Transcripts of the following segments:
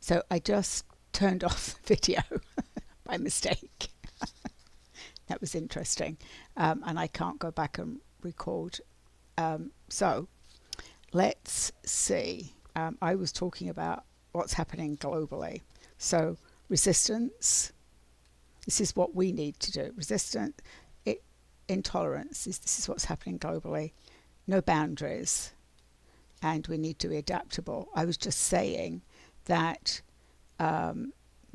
So I just turned off the video by mistake. That was interesting. And I can't go back and record. So let's see. I was talking about what's happening globally. So resistance, this is what we need to do. Intolerance, this is what's happening globally. No boundaries, and we need to be adaptable. I was just saying that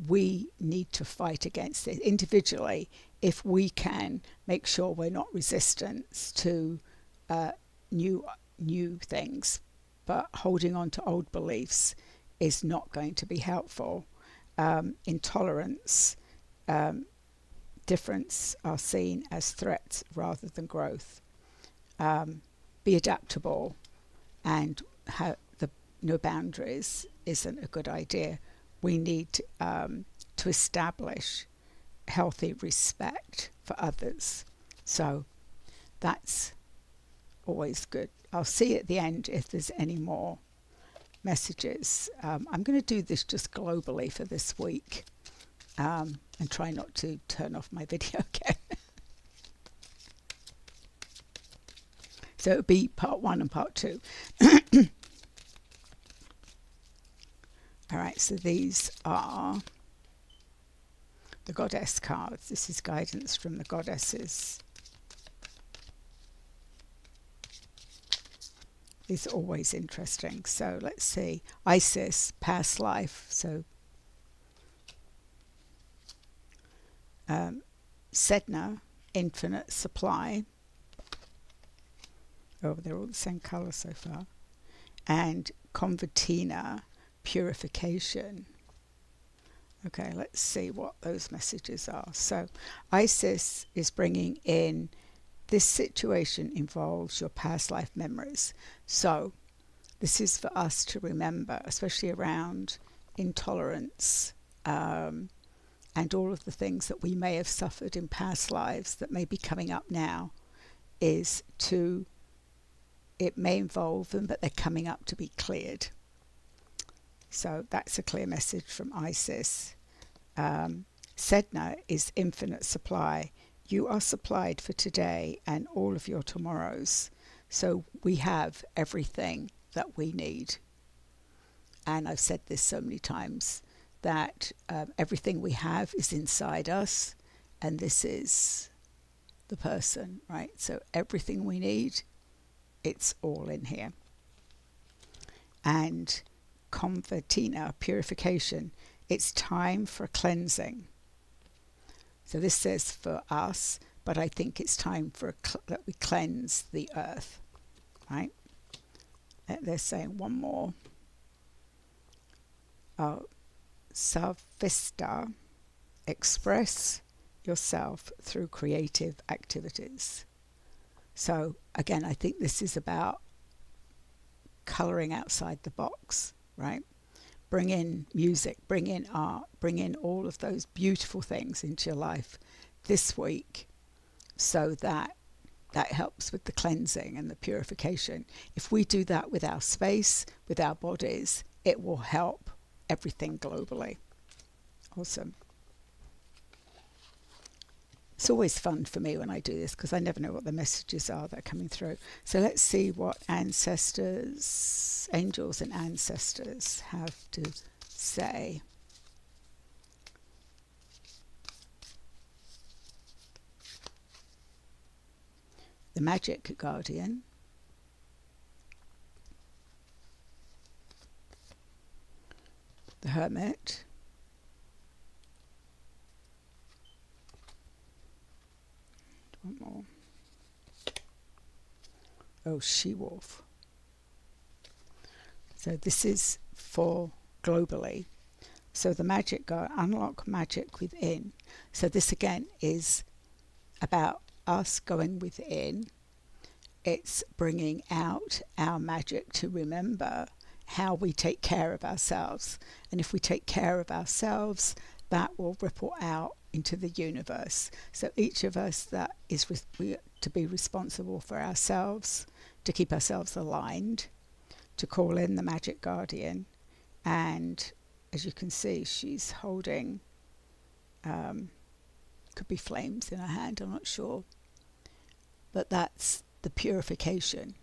we need to fight against it individually if we can make sure we're not resistant to new things, but holding on to old beliefs is not going to be helpful. Intolerance, difference are seen as threats rather than growth. Be adaptable, and no boundaries isn't a good idea. We need to establish healthy respect for others. So that's always good. I'll see at the end if there's any more messages. I'm going to do this just globally for this week, and try not to turn off my video again. So it'll be part 1 and part 2. All right, so these are the goddess cards. This is guidance from the goddesses. These are always interesting. So let's see. Isis, past life. So Sedna, infinite supply. Oh, they're all the same colour so far. And Convertina, purification. Okay, let's see what those messages are. So Isis is bringing in, this situation involves your past life memories. So this is for us to remember, especially around intolerance, and all of the things that we may have suffered in past lives that may be coming up now, it may involve them, but they're coming up to be cleared. So that's a clear message from Isis. Sedna is infinite supply. You are supplied for today and all of your tomorrows. So we have everything that we need. And I've said this so many times, that everything we have is inside us, and this is the person, right? So everything we need, it's all in here. And Convertina, purification, it's time for cleansing. So this says for us, but I think it's time for that we cleanse the earth, right? They're saying one more. Savista, express yourself through creative activities. So again, I think this is about colouring outside the box, right? Bring in music, bring in art, bring in all of those beautiful things into your life this week, so that helps with the cleansing and the purification. If we do that with our space, with our bodies, it will help everything globally. Awesome. It's always fun for me when I do this, because I never know what the messages are that are coming through. So let's see what ancestors, angels and ancestors have to say. The Magic Guardian. The Hermit. One more. Oh, She-Wolf. So this is for globally. So the Magic Guardian, unlock magic within. So this again is about us going within. It's bringing out our magic to remember how we take care of ourselves. And if we take care of ourselves, that will ripple out into the universe. So each of us that is to be responsible for ourselves, to keep ourselves aligned, to call in the Magic Guardian and as you can see, she's holding, could be flames in her hand, I'm not sure. But that's the purification.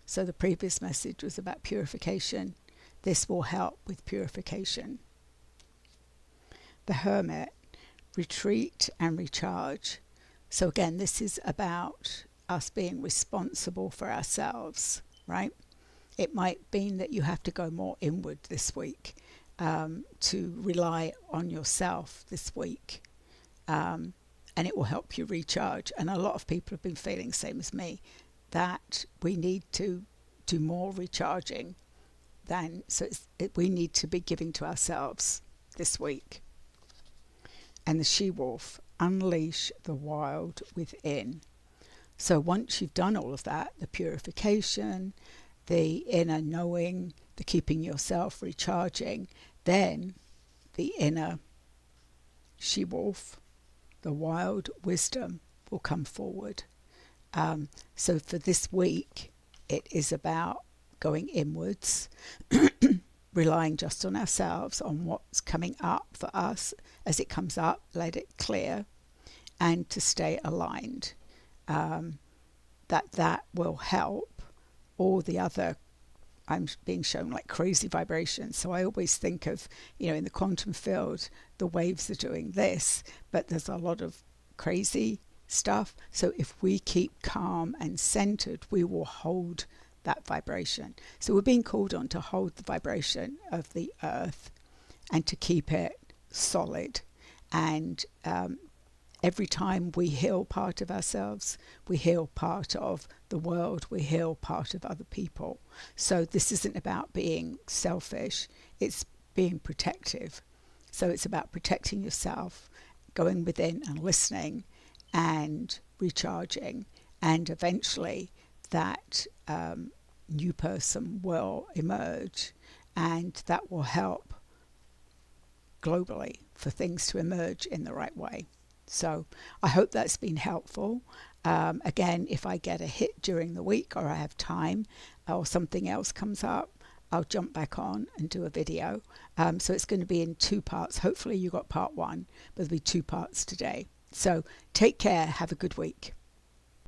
So the previous message was about purification. This will help with purification. The Hermit, retreat and recharge. So again, this is about us being responsible for ourselves, right? It might mean that you have to go more inward this week, to rely on yourself this week. And it will help you recharge. And a lot of people have been feeling, same as me, that we need to do more recharging we need to be giving to ourselves this week. And the She-Wolf, unleash the wild within. So once you've done all of that, the purification, the inner knowing, the keeping yourself recharging, then the inner She-Wolf, the wild wisdom, will come forward. So for this week, it is about going inwards, relying just on ourselves, on what's coming up for us. As it comes up, let it clear, and to stay aligned. That will help all the other, I'm being shown like crazy vibrations. So I always think of, in the quantum field, the waves are doing this, but there's a lot of crazy stuff. So if we keep calm and centered, we will hold that vibration. So we're being called on to hold the vibration of the earth and to keep it solid. And every time we heal part of ourselves, we heal part of the world, we heal part of other people. So this isn't about being selfish, it's being protective. So it's about protecting yourself, going within and listening and recharging, and eventually that new person will emerge, and that will help globally for things to emerge in the right way. So I hope that's been helpful. Again, if I get a hit during the week, or I have time, or something else comes up, I'll jump back on and do a video. So it's going to be in 2 parts. Hopefully you got part 1, but there'll be 2 parts today. So take care. Have a good week.